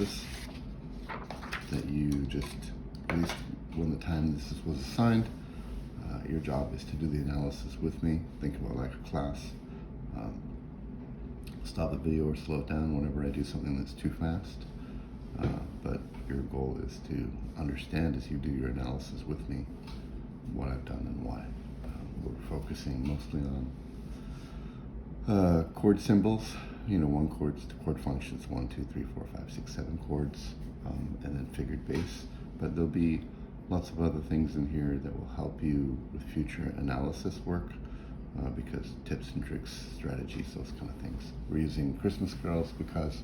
analysis that you just, at least when the time this was assigned, your job is to do the analysis with me. Think about like a class. Stop the video or slow it down whenever I do something that's too fast. But your goal is to understand as you do your analysis with me what I've done and why. We're focusing mostly on chord symbols, one chords to chord functions, 1, 2, 3, 4, 5, 6, 7 chords, and then figured bass. But there'll be lots of other things in here that will help you with future analysis work, because tips and tricks, strategies, those kind of things. We're using Christmas carols because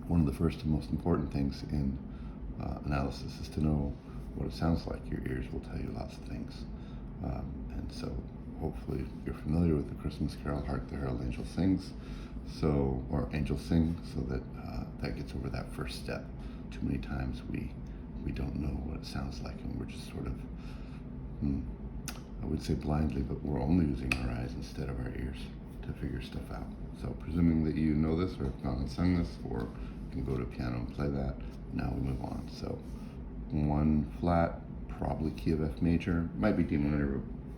one of the first and most important things in analysis is to know what it sounds like. Your ears will tell you lots of things. And so hopefully you're familiar with the Christmas carol, Hark the Herald Angels Sings, or Angels Sing, so that that gets over that first step. Too many times we don't know what it sounds like, and we're just sort of, I would say blindly, but we're only using our eyes instead of our ears to figure stuff out. So presuming that you know this or have gone and sung this, or can go to a piano and play that, now we move on. So 1 flat, probably key of F major, might be D minor,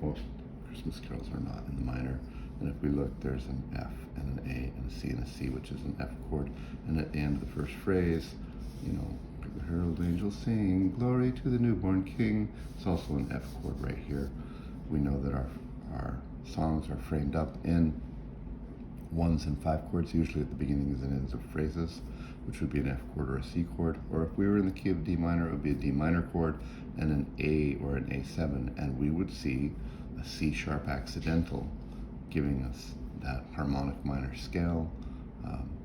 but most Christmas carols are not in the minor. And if we look, there's an F and an A and a C and a C, which is an F chord. And at the end of the first phrase, the herald angels sing, glory to the newborn king. It's also an F chord right here. We know that our songs are framed up in 1s and 5 chords, usually at the beginnings and ends of phrases, which would be an F chord or a C chord. Or if we were in the key of D minor, it would be a D minor chord and an A or an A7, and we would see a C sharp accidental, giving us that harmonic minor scale,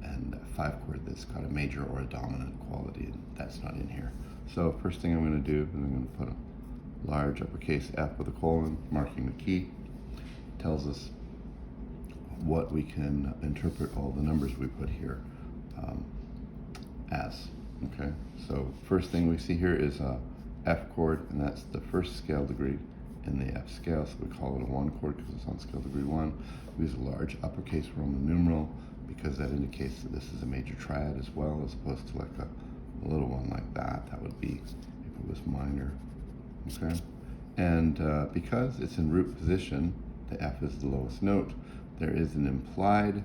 and a 5 chord that's got a major or a dominant quality, and that's not in here. So first thing I'm going to do is I'm going to put a large uppercase F with a colon, marking the key. Tells us what we can interpret all the numbers we put here as. Okay, so first thing we see here is a F chord, and that's the first scale degree in the F scale, so we call it a 1 chord because it's on scale degree 1. We use a large uppercase Roman numeral because that indicates that this is a major triad as well, as opposed to like a little one like that. That would be if it was minor. Okay, and because it's in root position, the F is the lowest note, there is an implied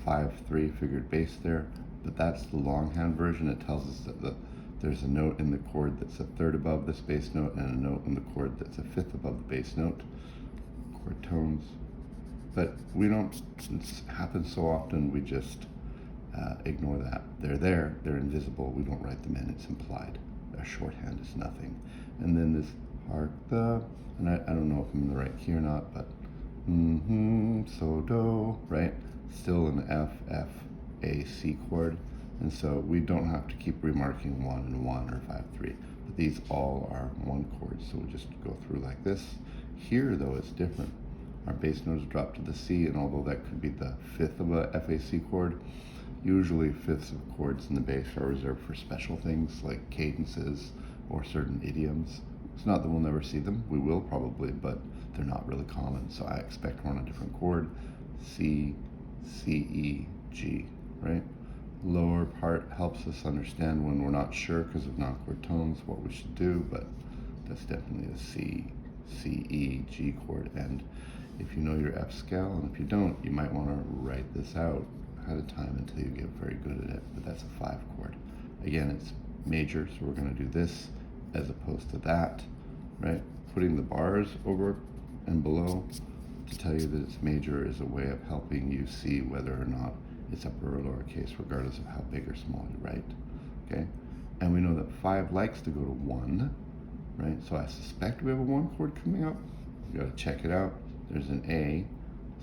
5/3 figured bass there, but that's the longhand version. It tells us that there's a note in the chord that's a third above this bass note, and a note in the chord that's a fifth above the bass note. Chord tones. But we don't, it happens so often, we just ignore that. They're there, they're invisible, we don't write them in, it's implied. A shorthand is nothing. And then this hark the, and I don't know if I'm in the right key or not, but so do, right? Still an F, F, A, C chord. And so we don't have to keep remarking 1 and 1 or 5/3, but these all are 1 chords, so we just go through like this. Here, though, it's different. Our bass note is dropped to the C, and although that could be the fifth of a FAC chord, usually fifths of chords in the bass are reserved for special things like cadences or certain idioms. It's not that we'll never see them, we will probably, but they're not really common, so I expect we're on a different chord. C, C, E, G, right? Lower part helps us understand when we're not sure because of non-chord tones what we should do, but that's definitely a C, C, E, G chord. And if you know your F scale, and if you don't, you might want to write this out ahead of time until you get very good at it, but that's a 5 chord. Again, it's major, so we're going to do this as opposed to that, right? Putting the bars over and below to tell you that it's major is a way of helping you see whether or not it's upper or lowercase, regardless of how big or small you write, okay? And we know that 5 likes to go to 1, right? So I suspect we have a 1 chord coming up. We gotta check it out. There's an A,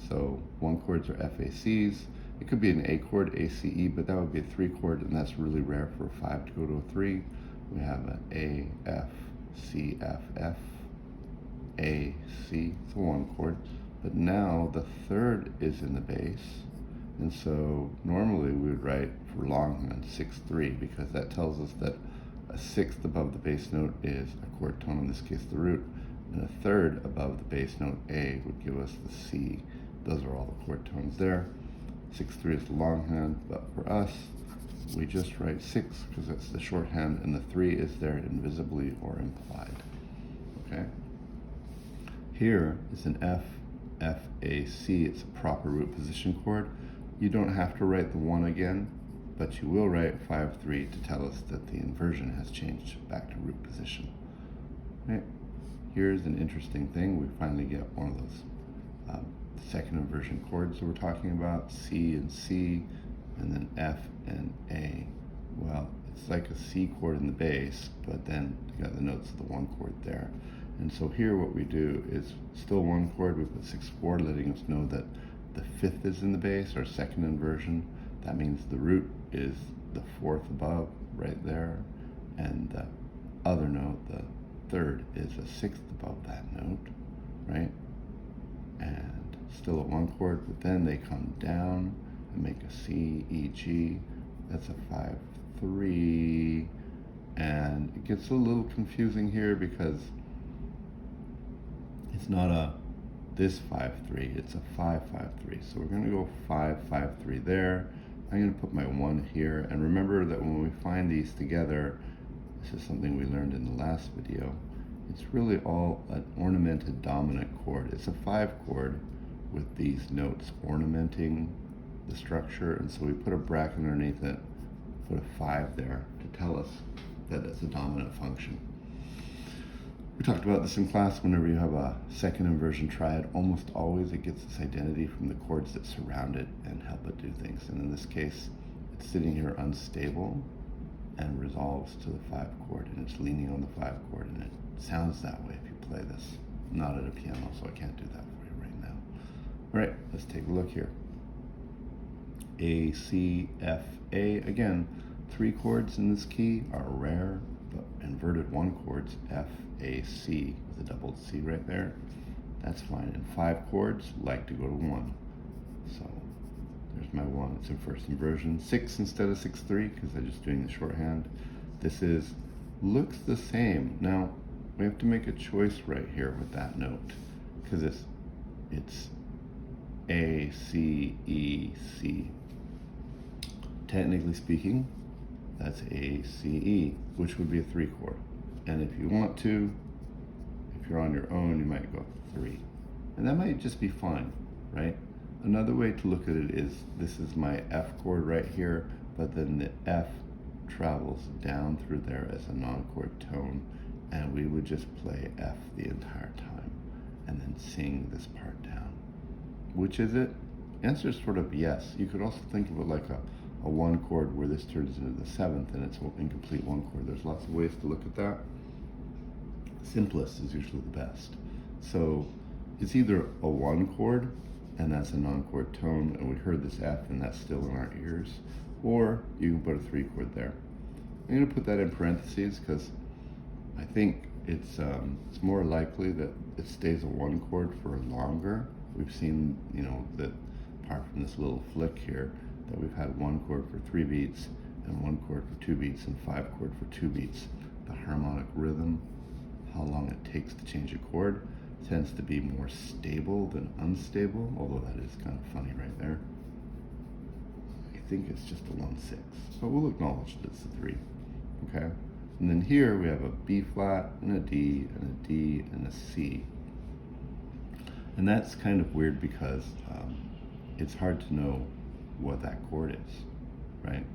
so 1 chords are FACs. It could be an A chord, ACE, but that would be a 3 chord, and that's really rare for a 5 to go to a 3. We have an A, F, C, F, F, A, C. It's a 1 chord. But now the third is in the bass, and so normally we would write for longhand 6/3 because that tells us that a sixth above the bass note is a chord tone, in this case the root, and a third above the bass note A would give us the C. Those are all the chord tones there. 6/3 is the longhand, but for us, we just write 6 because that's the shorthand, and the 3 is there invisibly or implied. Okay? Here is an F, F, A, C. It's a proper root position chord. You don't have to write the 1 again, but you will write 5, 3 to tell us that the inversion has changed back to root position. Right? Here's an interesting thing. We finally get one of those second inversion chords that we're talking about, C and C, and then F and A. Well, it's like a C chord in the bass, but then you got the notes of the 1 chord there. And so here what we do is still 1 chord, we put 6/4, letting us know that the 5th is in the bass, our second inversion. That means the root is the 4th above, right there, and the other note, the 3rd, is a 6th above that note, right? And still a 1 chord, but then they come down and make a C, E, G. That's a 5, 3, and it gets a little confusing here because it's not a this 5, 3, it's a 5, 5, 3. So we're gonna go 5, 5, 3 there. I'm gonna put my 1 here, and remember that when we find these together, this is something we learned in the last video, it's really all an ornamented dominant chord. It's a 5 chord with these notes ornamenting the structure, and so we put a bracket underneath it, put a 5 there to tell us that it's a dominant function. We talked about this in class. Whenever you have a second inversion triad, almost always it gets its identity from the chords that surround it and help it do things. And in this case, it's sitting here unstable and resolves to the 5 chord, and it's leaning on the 5 chord, and it sounds that way if you play this. I'm not at a piano, so I can't do that for you right now. All right, let's take a look here. A, C, F, A. Again, 3 chords in this key are rare, but inverted 1 chords, F, A, C, with a doubled C right there. That's fine. And 5 chords like to go to 1. So there's my 1. It's in first inversion. 6 instead of 6, 3, because I'm just doing the shorthand. This looks the same. Now, we have to make a choice right here with that note, because it's A, C, E, C. Technically speaking, that's A, C, E, which would be a 3 chord. And if you want to, if you're on your own, you might go 3. And that might just be fine, right? Another way to look at it is, this is my F chord right here, but then the F travels down through there as a non-chord tone, and we would just play F the entire time, and then sing this part down. Which is it? Answer is sort of yes. You could also think of it like a 1 chord where this turns into the 7th and it's an incomplete 1 chord. There's lots of ways to look at that. Simplest is usually the best. So it's either a 1 chord, and that's a non-chord tone, and we heard this F and that's still in our ears, or you can put a 3 chord there. I'm going to put that in parentheses because I think it's more likely that it stays a 1 chord for longer. We've seen, that apart from this little flick here, that we've had 1 chord for 3 beats, and 1 chord for 2 beats, and 5 chord for 2 beats. The harmonic rhythm, how long it takes to change a chord, tends to be more stable than unstable, although that is kind of funny right there. I think it's just a 1/6, but we'll acknowledge that it's a 3, okay? And then here we have a B flat, and a D, and a D, and a C. And that's kind of weird because it's hard to know what that chord is, right?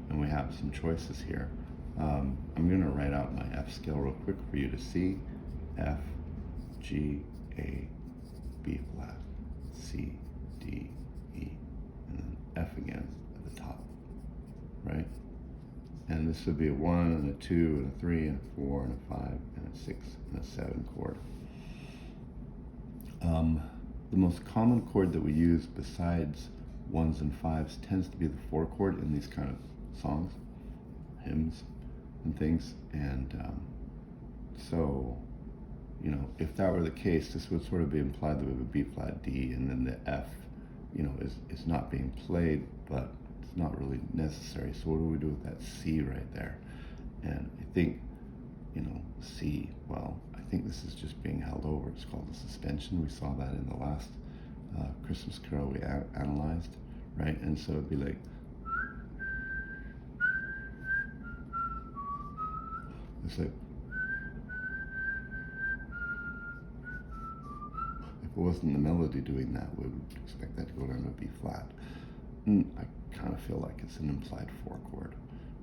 And we have some choices here. I'm going to write out my F scale real quick for you to see. F, G, A, B flat, C, D, E, and then F again at the top, right? And this would be a 1, and a 2, and a 3, and a 4, and a 5, and a 6, and a 7 chord. The most common chord that we use besides 1s and 5s tends to be the 4 chord in these kind of songs, hymns, and things. And so, if that were the case, this would sort of be implied that we have a B flat D, and then the F, is not being played, but it's not really necessary. So what do we do with that C right there? And I think, C, well, I think this is just being held over. It's called a suspension. We saw that in the last Christmas carol we analyzed, right? And so it'd be like, It's like, if it wasn't the melody doing that, we would expect that to go down to a B flat. I kind of feel like it's an implied 4 chord,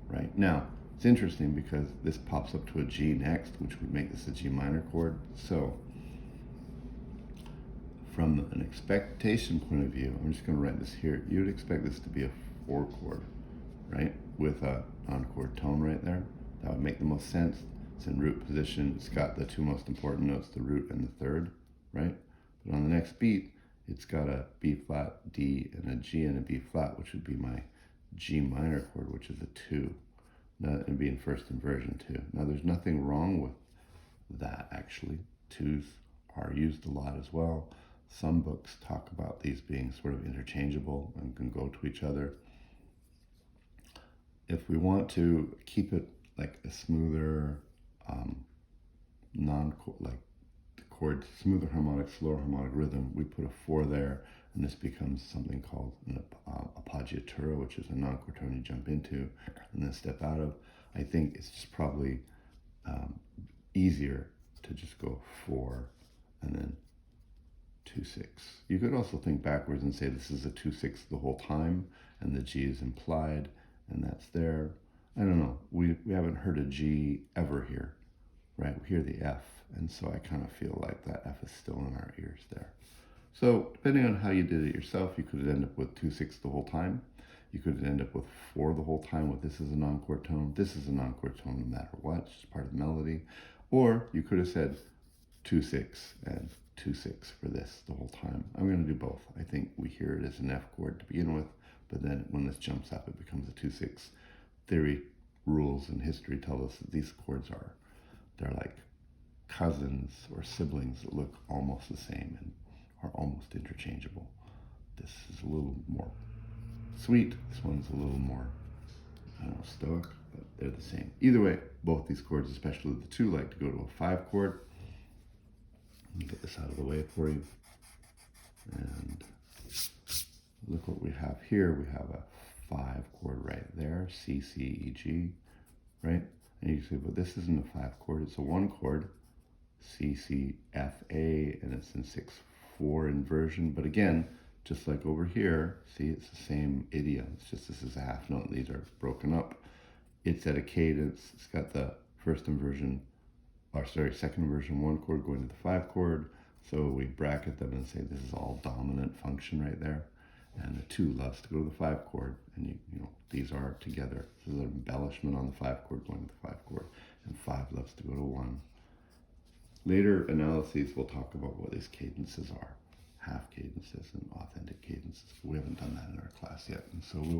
right? Now, it's interesting because this pops up to a G next, which would make this a G minor chord. So, from an expectation point of view, I'm just going to write this here. You would expect this to be a 4 chord, right? With a non-chord tone right there. That would make the most sense. It's in root position. It's got the 2 most important notes, the root and the third, right? But on the next beat, it's got a B flat, D, and a G and a B flat, which would be my G minor chord, which is a 2. Now, it'd be in first inversion too. Now, there's nothing wrong with that, actually. 2s are used a lot as well. Some books talk about these being sort of interchangeable and can go to each other. If we want to keep it like a smoother, like the chord, smoother harmonic, slower harmonic rhythm, we put a 4 there, and this becomes something called an appoggiatura, which is a non-chord tone you jump into and then step out of. I think it's just probably easier to just go 4 and then 2-6. You could also think backwards and say this is a 2-6 the whole time, and the G is implied, and that's there. I don't know. We haven't heard a G ever here, right? We hear the F, and so I kind of feel like that F is still in our ears there. So depending on how you did it yourself, you could end up with 2-6 the whole time. You could end up with 4 the whole time with this is a non-chord tone. This is a non-chord tone no matter what. It's just part of the melody. Or you could have said 2-6 and 2-6 for this the whole time. I'm going to do both. I think we hear it as an F chord to begin with, but then when this jumps up, it becomes a 2-6. Theory, rules, and history tell us that these chords they're like cousins or siblings that look almost the same and are almost interchangeable. This is a little more sweet. This one's a little more, I don't know, stoic, but they're the same. Either way, both these chords, especially the 2, like to go to a 5 chord. Let me get this out of the way for you. And look what we have here. We have a 5 chord right there, C, C, E, G, right? And you say, well, this isn't a 5 chord, it's a 1 chord, C, C, F, A, and it's in 6/4 inversion. But again, just like over here, see, it's the same idiom. It's just this is a half note, and these are broken up. It's at a cadence. It's got the second inversion 1 chord going to the 5 chord. So we bracket them and say this is all dominant function right there. And the 2 loves to go to the 5 chord, and you know these are together. This is an embellishment on the 5 chord going to the 5 chord, and 5 loves to go to 1. Later analyses will talk about what these cadences are, half cadences and authentic cadences. We haven't done that in our class yet, and so we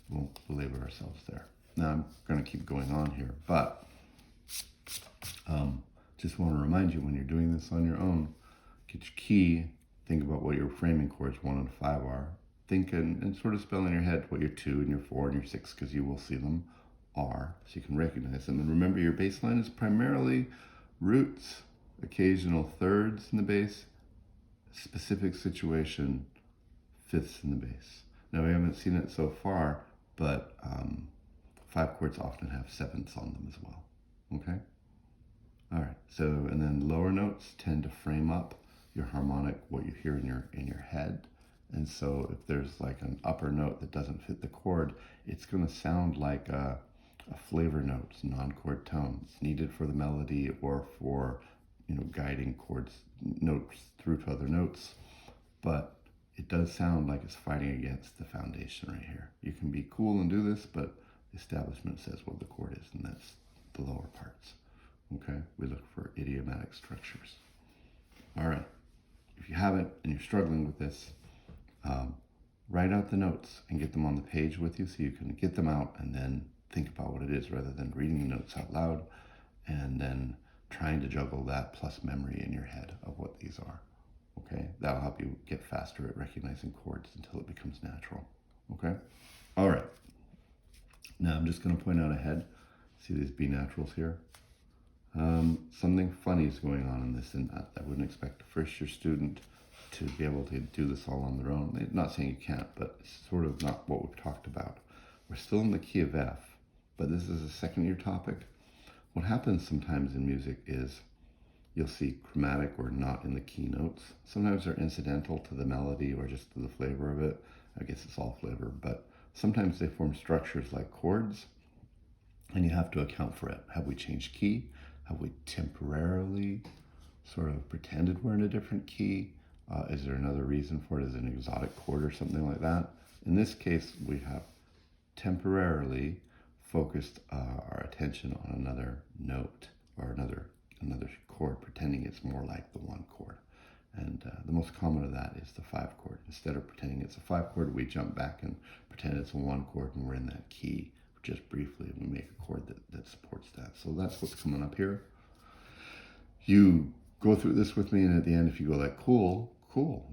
won't belabor ourselves there. Now I'm going to keep going on here, but just want to remind you when you're doing this on your own, get your key, think about what your framing chords 1 and 5 are. Think and sort of spell in your head what your 2 and your 4 and your 6, because you will see them, are, so you can recognize them. And remember, your bass line is primarily roots, occasional thirds in the bass, specific situation, fifths in the bass. Now, we haven't seen it so far, but 5 chords often have 7ths on them as well, okay? All right, so, and then lower notes tend to frame up your harmonic, what you hear in your head. And so if there's like an upper note that doesn't fit the chord, it's going to sound like a flavor note, non-chord tone. It's needed for the melody or for, guiding chords, notes through to other notes. But it does sound like it's fighting against the foundation right here. You can be cool and do this, but the establishment says what the chord is, and that's the lower parts. Okay, we look for idiomatic structures. All right, if you haven't and you're struggling with this, write out the notes and get them on the page with you so you can get them out and then think about what it is rather than reading the notes out loud and then trying to juggle that plus memory in your head of what these are. Okay, that'll help you get faster at recognizing chords until it becomes natural. Okay, all right. Now I'm just going to point out ahead. See these B naturals here? Something funny is going on in this, and I wouldn't expect a first-year student to be able to do this all on their own. They're not saying you can't, but it's sort of not what we've talked about. We're still in the key of F, but this is a second-year topic. what happens sometimes in music is you'll see chromatic or not in the key notes. Sometimes they're incidental to the melody or just to the flavor of it. I guess it's all flavor, but sometimes they form structures like chords, and you have to account for it. Have we changed key? Have we temporarily sort of pretended we're in a different key? Is there another reason for it? Is it an exotic chord or something like that? In this case, we have temporarily focused our attention on another note or another chord, pretending it's more like the one chord. And the most common of that is the 5 chord. Instead of pretending it's a 5 chord, we jump back and pretend it's a 1 chord and we're in that key just briefly, and we make a chord that supports that. So that's what's coming up here. You go through this with me, and at the end, if you go like, cool,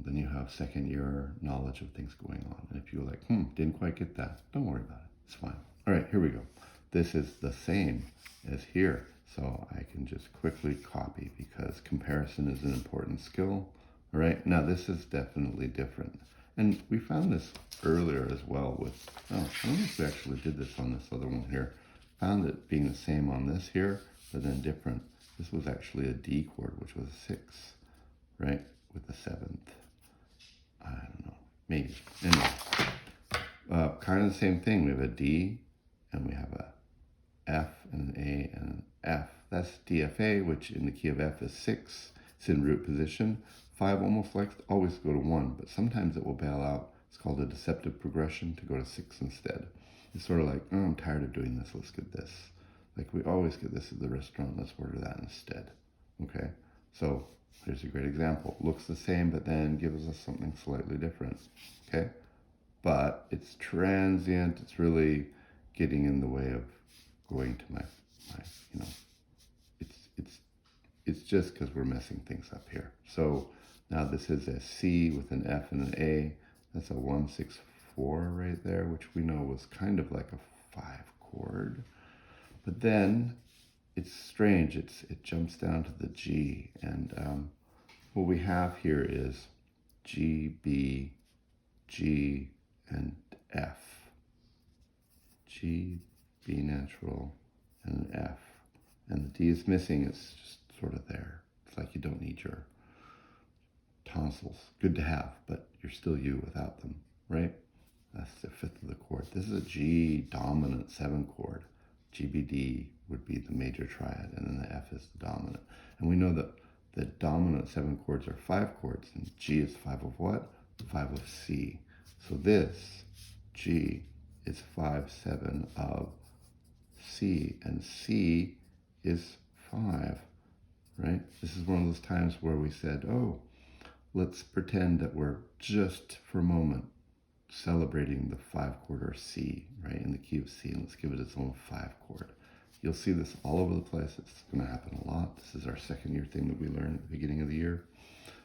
then you have second year knowledge of things going on. And if you go like, didn't quite get that, don't worry about it. It's fine. All right, here we go. This is the same as here. So I can just quickly copy because comparison is an important skill. All right, now this is definitely different. And we found this earlier as well with, I don't know if we actually did this on this other one here. Found it being the same on this here, but then different. This was actually a D chord, which was a 6, right? With the 7th. I don't know, maybe. Anyway, kind of the same thing. We have a D, and we have a F, and an A, and an F. That's DFA, which in the key of F is 6. It's in root position. 5 almost likes to always go to 1, but sometimes it will bail out. It's called a deceptive progression to go to 6 instead. It's sort of like, oh, I'm tired of doing this. Let's get this. Like we always get this at the restaurant. Let's order that instead. Okay? So here's a great example. Looks the same, but then gives us something slightly different. Okay? But it's transient. It's really getting in the way of going to my it's just because we're messing things up here. So now this is a C with an F and an A. That's a 1, 6, 4 right there, which we know was kind of like a 5 chord. But then it's strange. It jumps down to the G, and what we have here is G, B, G, and F. G, B natural, and an F. And the D is missing. It's just sort of there. It's like you don't need your tonsils. Good to have, but you're still you without them, right? That's the 5th of the chord. This is a G dominant 7 chord. GBD would be the major triad, and then the F is the dominant. And we know that the dominant 7 chords are 5 chords, and G is 5 of what? 5 of C. So this G is 5, 7 of C, and C is 5, right? This is one of those times where we said, oh, let's pretend that we're just for a moment celebrating the 5 chord or C, right, in the key of C, and let's give it its own 5 chord. You'll see this all over the place. It's going to happen a lot. This is our second year thing that we learned at the beginning of the year.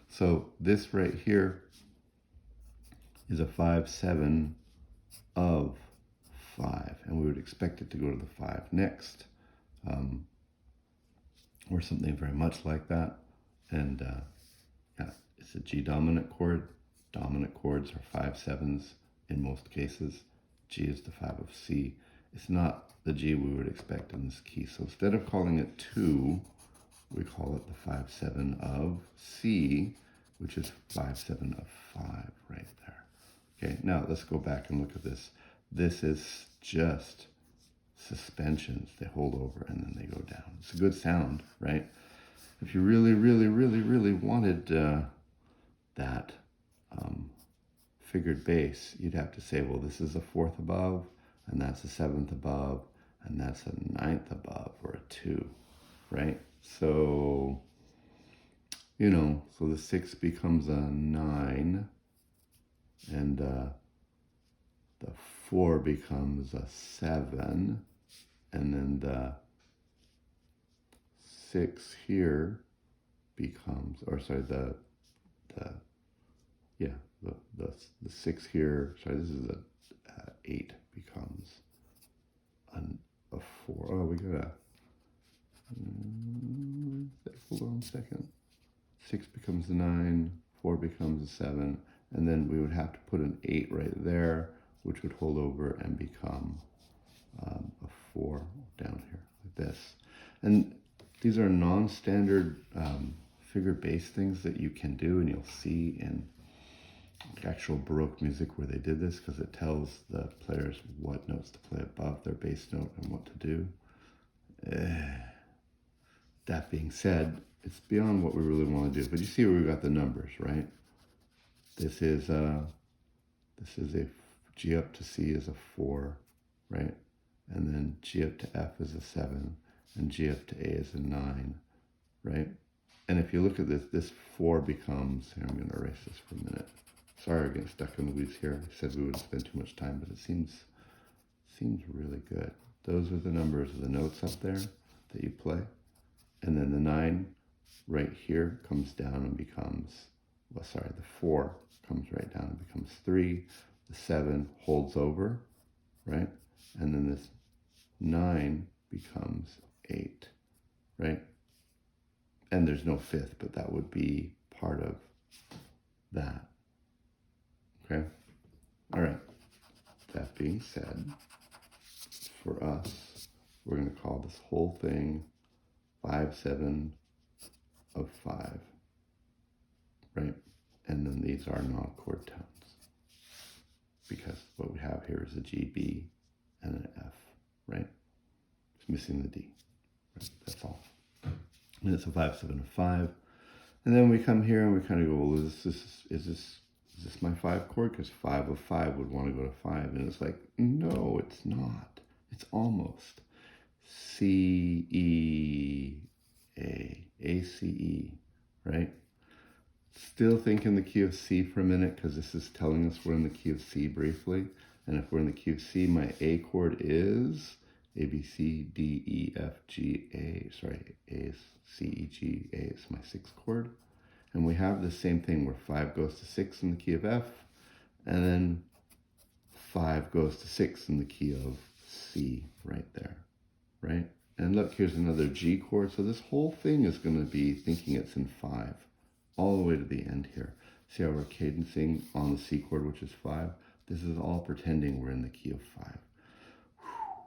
So this right here is a 5, 7 of 5, and we would expect it to go to the 5 next, or something very much like that. And yeah, it's a G dominant chord. Dominant chords are 5 7s in most cases. G is the 5 of C. It's not the G we would expect in this key. So instead of calling it 2, we call it the 5 7 of C, which is 5 7 of 5 right there. Okay, now let's go back and look at this. This is just suspensions. They hold over and then they go down. It's a good sound, right? If you really, really, really, really wanted that figured bass, you'd have to say, well, this is a 4th above, and that's a 7th above, and that's a 9th above, or a 2, right? So, you know, so the 6 becomes a 9, and the 4 becomes a 7, and then the 6 here becomes, or sorry, the 6 here, sorry, this is a 8 becomes a 4. Oh, we gotta, hold on a second. 6 becomes a 9, 4 becomes a 7, and then we would have to put an 8 right there, which would hold over and become a 4 down here, like this. And these are non-standard figure bass things that you can do, and you'll see in actual Baroque music where they did this, because it tells the players what notes to play above their bass note and what to do. That being said, it's beyond what we really want to do. But you see where we got the numbers, right? This is a G up to C is a 4, right? And then G up to F is a 7, and G up to A is a 9, right? And if you look at this, this 4 becomes, here, I'm going to erase this for a minute. Sorry, we're getting stuck in the weeds here. I said we wouldn't spend too much time, but it seems really good. Those are the numbers of the notes up there that you play. And then the 9 right here comes down and becomes, well, sorry, the 4 comes right down and becomes 3. The 7 holds over, right? And then this 9 becomes 8, right? And there's no 5th, but that would be part of that. Okay? All right. That being said, for us, we're going to call this whole thing 5/7 of 5, right? And then these are non-chord tones, because what we have here is a G, B, and an F, right? It's missing the D, right? That's all. And it's a 5/7 of 5. And then we come here and we kind of go, well, is this my 5 chord? Because 5 of 5 would want to go to 5. And it's like, no, it's not. It's almost C, E, A, C, E, right? Still think in the key of C for a minute, because this is telling us we're in the key of C briefly. And if we're in the key of C, my A chord is A, B, C, D, E, F, G, A. Sorry, A is C, E, G, A is my 6th chord. And we have the same thing where 5 goes to 6 in the key of F, and then 5 goes to 6 in the key of C right there, right? And look, here's another G chord. So this whole thing is going to be thinking it's in 5 all the way to the end here. See how we're cadencing on the C chord, which is 5? This is all pretending we're in the key of 5. Whew.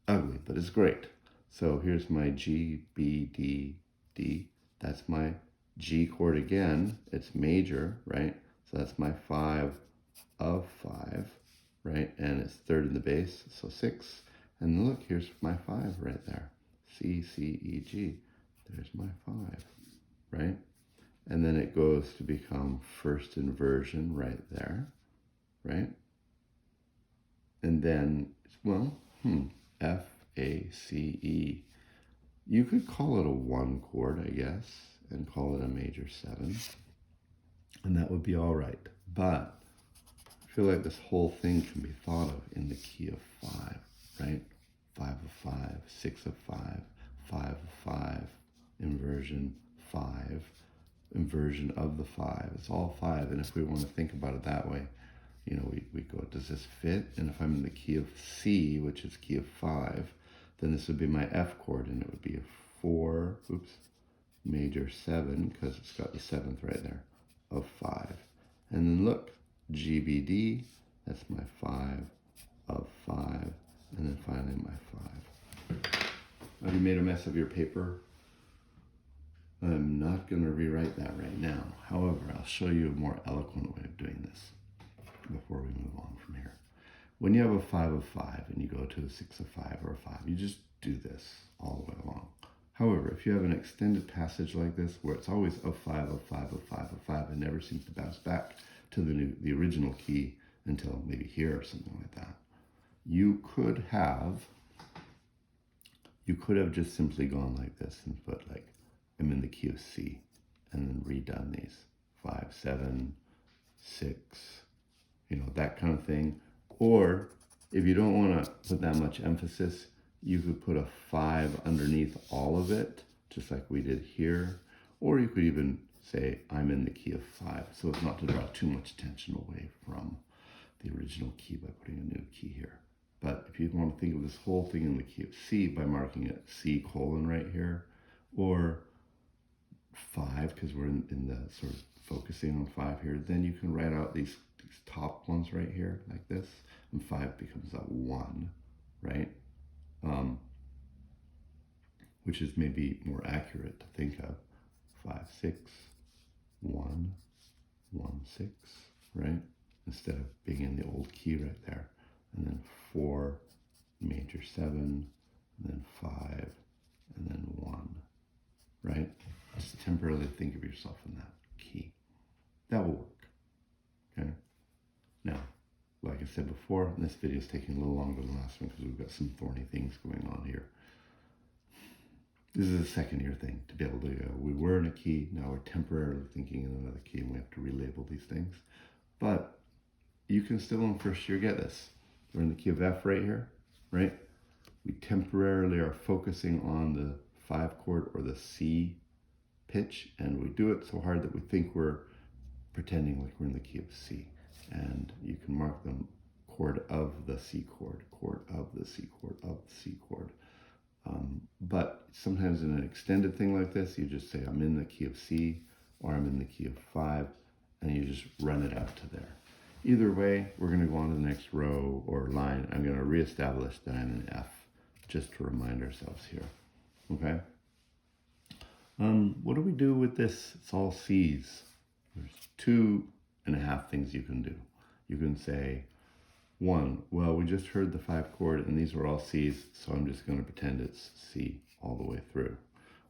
Ugly, but it's great. So here's my G, B, D, D. That's my G chord again. It's major, right? So that's my 5 of 5, right? And it's 3rd in the bass, so 6. And look, here's my 5 right there. C, C, E, G. There's my 5, right? And then it goes to become 1st inversion right there, right? And then, well, F, A, C, E. You could call it a 1 chord, I guess, and call it a major 7. And that would be all right. But I feel like this whole thing can be thought of in the key of 5, right? 5 of 5, 6 of 5, 5 of 5, inversion 5, inversion of the 5. It's all 5. And if we want to think about it that way, you know, we go, does this fit? And if I'm in the key of C, which is key of 5, then this would be my F chord, and it would be a 4, major 7, because it's got the 7th right there, of 5. And then look, G, B, D, that's my 5 of 5, and then finally my 5. Have you made a mess of your paper? I'm not going to rewrite that right now. However, I'll show you a more eloquent way of doing this before we move on from here. When you have a 5 of 5 and you go to a 6 of 5 or a 5, you just do this all the way along. However, if you have an extended passage like this, where it's always of 5 of 5 of 5 of 5, it never seems to bounce back to the original key until maybe here or something like that. You could have just simply gone like this and put like, I'm in the key of C, and then redone these 5, 7, 6, you know, that kind of thing. Or if you don't want to put that much emphasis, you could put a 5 underneath all of it, just like we did here. Or you could even say, I'm in the key of 5, so as not to draw too much attention away from the original key by putting a new key here. But if you want to think of this whole thing in the key of C by marking it C colon right here, or 5, because we're in the sort of focusing on 5 here, then you can write out these top ones right here like this, and 5 becomes a 1, right? which is maybe more accurate to think of. 5, 6, 1, 1, 6, right? Instead of being in the old key right there. And then 4, major 7, and then 5, and then 1, right? Just temporarily think of yourself in that key. That will work, okay? Now, like I said before, this video is taking a little longer than the last one because we've got some thorny things going on here. This is a second year thing to be able to go, we were in a key, now we're temporarily thinking in another key, and we have to relabel these things. But you can still in first year get this. We're in the key of F right here, right? We temporarily are focusing on the 5 chord or the C pitch, and we do it so hard that we think we're pretending like we're in the key of C. And you can mark them chord of the C chord, chord of the C chord, of the C chord. But sometimes in an extended thing like this, you just say, I'm in the key of C, or I'm in the key of 5, and you just run it out to there. Either way, we're going to go on to the next row or line. I'm going to reestablish that I'm in F, just to remind ourselves here, okay? What do we do with this? It's all C's. There's 2.5 things you can do. You can say, 1, well, we just heard the 5 chord and these are all C's, so I'm just going to pretend it's C all the way through.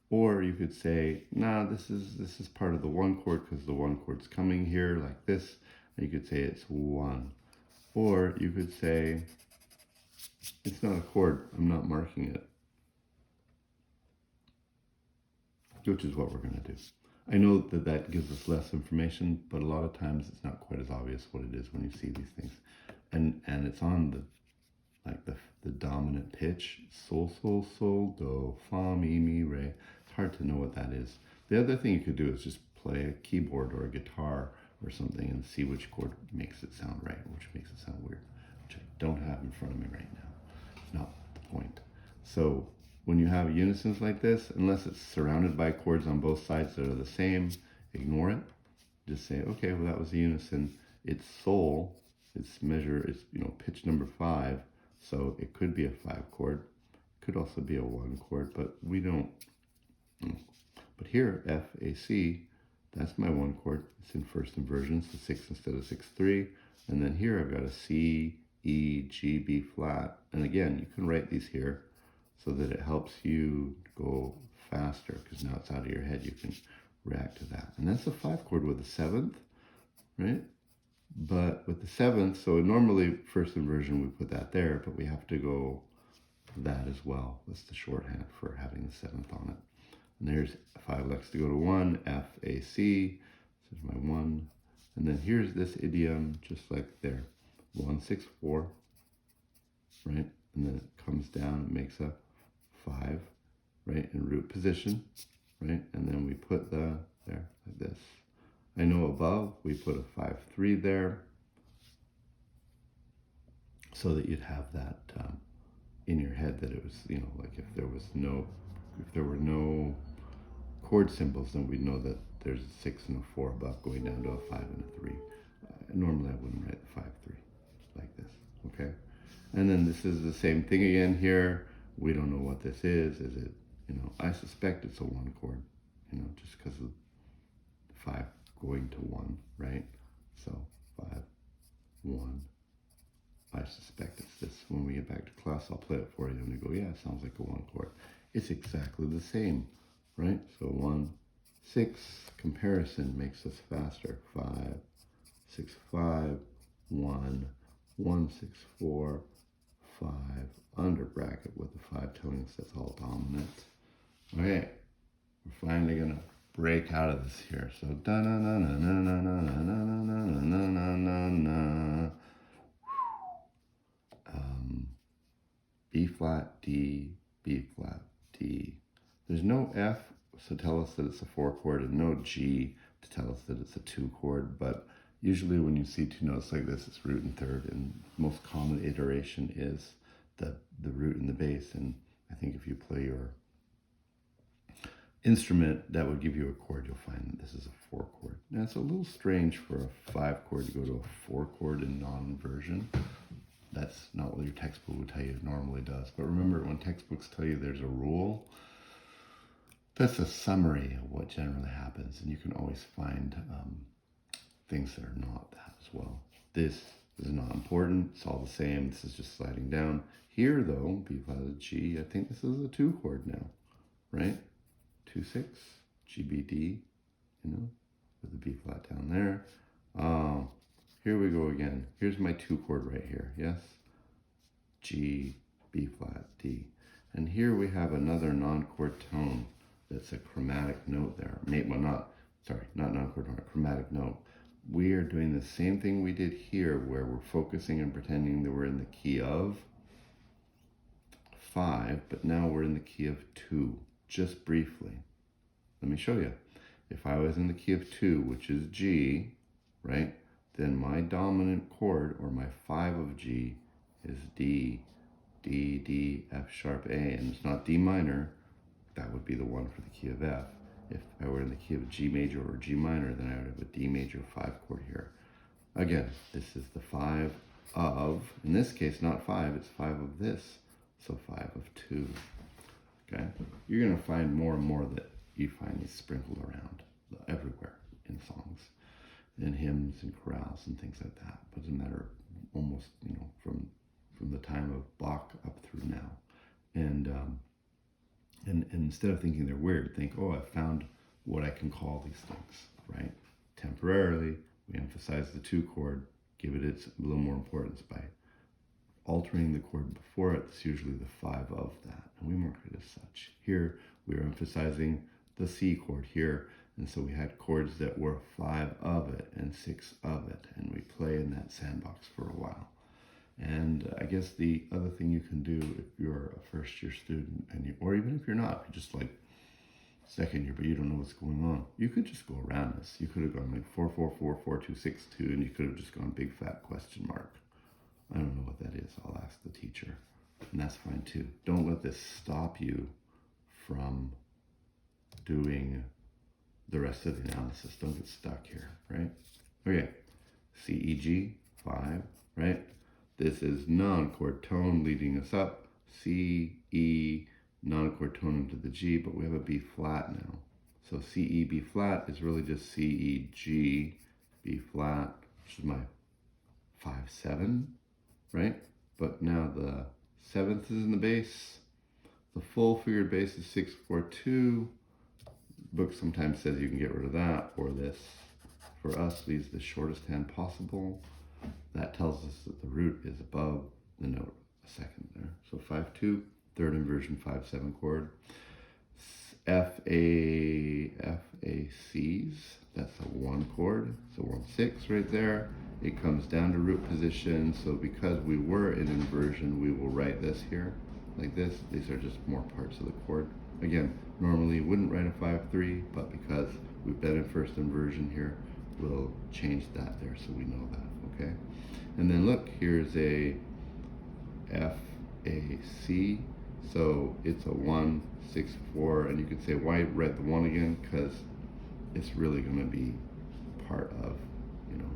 Or you could say, nah, this is part of the 1 chord because the 1 chord's coming here like this. And you could say it's 1. Or you could say, it's not a chord, I'm not marking it. Which is what we're going to do. I know that that gives us less information, but a lot of times it's not quite as obvious what it is when you see these things. And it's on the dominant pitch, sol, sol, sol, do, fa, mi, mi, re. It's hard to know what that is. The other thing you could do is just play a keyboard or a guitar or something and see which chord makes it sound right, which makes it sound weird, which I don't have in front of me right now. It's not the point. So when you have unisons like this, unless it's surrounded by chords on both sides that are the same, ignore it. Just say, okay, well, that was a unison. It's sol, its measure is, pitch number 5. So it could be a 5 chord. It could also be a 1 chord, but we don't. But here, F, A, C, that's my 1 chord. It's in first inversion, so 6 instead of 6, 3. And then here I've got a C, E, G, B flat. And again, you can write these here so that it helps you go faster, because now it's out of your head, you can react to that. And that's a 5 chord with a 7th, right? But with the 7th, so normally first inversion we put that there, but we have to go that as well. That's the shorthand for having the 7th on it. And there's 5 likes to go to 1, F, A, C. This is my 1. And then here's this idiom just like there. 1, 6, 4, right? And then it comes down and makes a 5, right, in root position, right? And then we put the there like this. I know above we put a 5, 3 there, so that you'd have that in your head that it was, like if there were no chord symbols, then we'd know that there's a 6 and a 4 above going down to a 5 and a 3. Normally I wouldn't write the 5, 3 like this, okay? And then this is the same thing again here. We don't know what this is. Is it, I suspect it's a 1 chord, just because of 5 going to 1, right? So 5, 1. I suspect it's this. When we get back to class, I'll play it for you and you go, yeah, it sounds like a 1 chord. It's exactly the same, right? So 1, 6, comparison makes us faster. 5, 6, 5, 1, 1, 6, 4, 5, under bracket with the 5 telling us that's all dominant. Okay, we're finally gonna break out of this here. So da na na na na na na na na na na na na. B flat, D, B flat, D. There's no F to tell us that it's a 4 chord, and no G to tell us that it's a 2 chord, but usually when you see 2 notes like this, it's root and third, and most common iteration is the root and the bass. And I think if you play your instrument that would give you a chord, you'll find that this is a 4 chord. Now it's a little strange for a 5 chord to go to a 4 chord in non-inversion. That's not what your textbook would tell you it normally does. But remember, when textbooks tell you there's a rule, That's a summary of what generally happens, and you can always find things that are not that as well. This is not important. It's all the same. This is just sliding down. Here, though, B flat to G, I think this is a 2 chord now, right? 2, 6, G, B, D, you know, with the B flat down there. Here we go again. Here's my 2 chord right here, yes? G, B flat, D. And here we have another non-chord tone that's a chromatic note there. Well, not non-chord tone, chromatic note. We are doing the same thing we did here, where we're focusing and pretending that we're in the key of 5, but now we're in the key of 2, just briefly. Let me show you. If I was in the key of 2, which is G, right, then my dominant chord, or my 5 of G, is D, D, D, F sharp, A, and it's not D minor. That would be the one for the key of F. If I were in the key of G major or G minor, then I would have a D major 5 chord here. Again, this is the 5 of, in this case, not 5, it's 5 of this, so 5 of 2. Okay? You're going to find more and more that you find these sprinkled around everywhere in songs, in hymns and chorales and things like that. But doesn't matter, almost, you know, from the time of Bach up through now. And instead of thinking they're weird, think, oh, I found what I can call these things, right? Temporarily, we emphasize the 2 chord, give it its a little more importance by altering the chord before it. It's usually the 5 of that, and we mark it as such. Here, we are emphasizing the C chord here, and so we had chords that were 5 of it and 6 of it, and we play in that sandbox for a while. And I guess the other thing you can do if you're a first-year student, or even if you're not, if you're just like second year, but you don't know what's going on, you could just go around this. You could have gone like 4, 4, 4, 4, 2, 6, 2, and you could have just gone big fat question mark. I don't know what that is. I'll ask the teacher, and that's fine too. Don't let this stop you from doing the rest of the analysis. Don't get stuck here, right? Okay, C, E, G, 5, right? This is non-chord tone leading us up. C, E, non-chord tone into the G, but we have a B flat now. So C, E, B flat is really just C, E, G, B flat, which is my 5, 7, right? But now the 7th is in the bass. The full figured bass is 6, 4, 2. The book sometimes says you can get rid of that or this. For us, leaves the shortest hand possible. That tells us that the root is above the note a second there. So 5, 2, third inversion 5, 7 chord. F, A, C's, that's a 1 chord. So 1, 6 right there. It comes down to root position. So because we were in inversion, we will write this here like this. These are just more parts of the chord. Again, normally you wouldn't write a 5, 3, but because we've been in first inversion here, we'll change that there so we know that, okay? And then look, here's a F, A, C. So it's a 1, 6, 4, and you could say, why write the 1 again? Because it's really going to be part of, you know,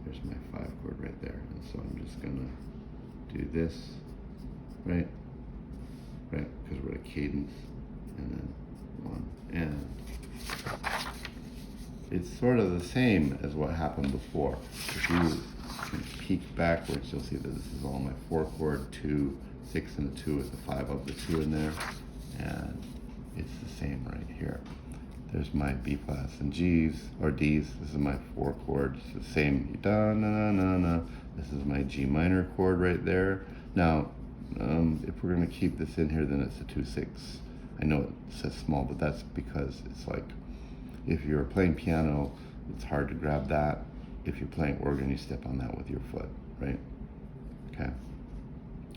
there's my 5 chord right there. And so I'm just going to do this, right? Right, because we're at a cadence, and then 1, and it's sort of the same as what happened before. If you can peek backwards, you'll see that this is all my 4 chord, 2, 6, and a 2 with the 5 of the 2 in there, and it's the same right here. There's my B flats and G's, or D's. This is my 4 chord. It's the same, da, na, na, na. This is my G minor chord right there. Now, if we're going to keep this in here, then it's a 2, 6. I know it says small, but that's because it's like, if you're playing piano, it's hard to grab that. If you're playing organ, you step on that with your foot, right? Okay.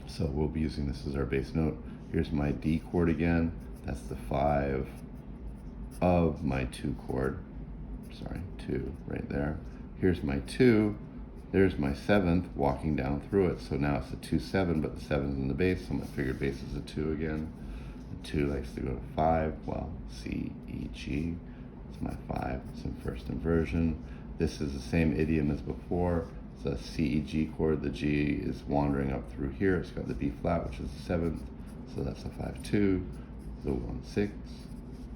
So we'll be using this as our bass note. Here's my D chord again. That's the 5 of my 2 chord. Sorry, 2 right there. Here's my 2. There's my 7th walking down through it. So now it's a 2, 7, but the 7's in the bass, so my figured bass is a 2 again. The 2 likes to go to 5. Well, C, E, G. It's my 5. It's in first inversion. This is the same idiom as before. It's a C, E, G chord. The G is wandering up through here. It's got the B flat, which is the 7th. So that's a 5, 2. the 1-6,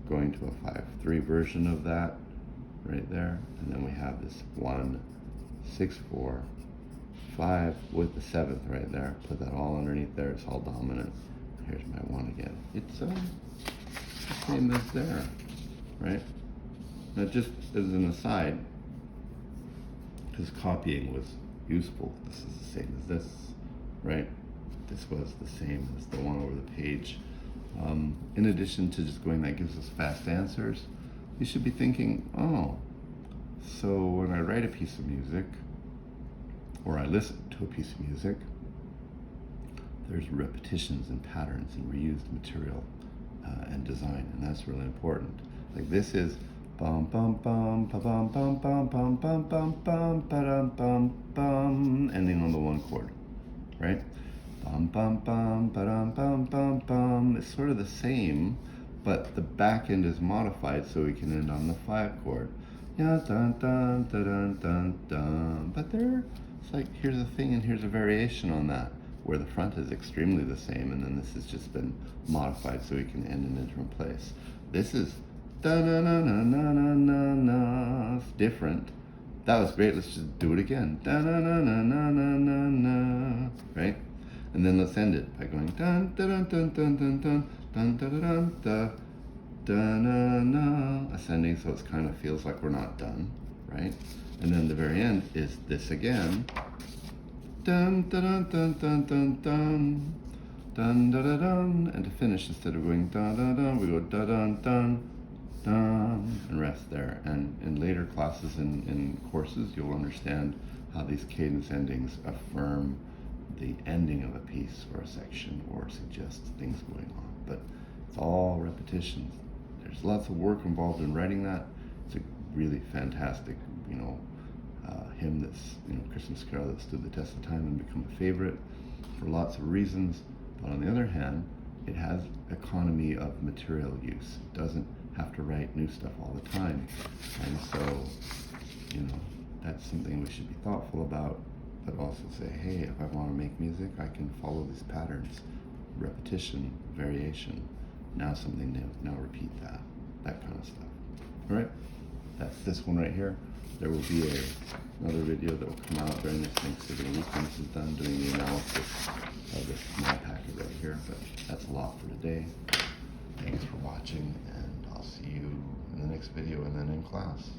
going to a 5-3 version of that right there, and then we have this 1-6-4 5 with the 7th right there. Put that all underneath there. It's all dominant. Here's my 1 again. It's the same as there, right? Now, just as an aside, because copying was useful, this is the same as this, right? This was the same as the one over the page. In addition to just going, that gives us fast answers, you should be thinking, oh, so when I write a piece of music, or I listen to a piece of music, there's repetitions and patterns and reused material and design, and that's really important. Like this is bum bum bum ba bum bum bum bum bum bum bum ba bum bum, ending on the 1 chord, right? Bum bum bum ba dum bum bum bum. It's sort of the same, but the back end is modified so we can end on the 5 chord. Yeah, dun dun dun dun dun dun. But it's like, here's a thing and here's a variation on that, where the front is extremely the same, and then this has just been modified so we can end in a different place. This is da na na na na na na na. It's different. That was great. Let's just do it again. Da na na na na na na na. Right? And then let's end it by going dun dun dun dun dun dun dun dun dun dun da na na, ascending, so it kind of feels like we're not done, right? And then the very end is this again, dun dun dun dun dun dun dun dun dun dun, and to finish, instead of going dun dun dun, we go dun dun dun dun, and rest there. And in later classes in courses, you'll understand how these cadence endings affirm the ending of a piece or a section, or suggest things going on. But it's all repetitions. There's lots of work involved in writing that. It's a really fantastic, hymn that's, Christmas carol that stood the test of time and become a favorite for lots of reasons. But on the other hand, it has economy of material use. It doesn't have to write new stuff all the time. And so, that's something we should be thoughtful about, but also say, hey, if I want to make music, I can follow these patterns, repetition, variation. Now something new, now repeat that kind of stuff. All right, that's this one right here. There will be another video that will come out during this Thanksgiving week when this is done, doing the analysis of this small packet right here, but that's a lot for today. Thanks for watching, and I'll see you in the next video and then in class.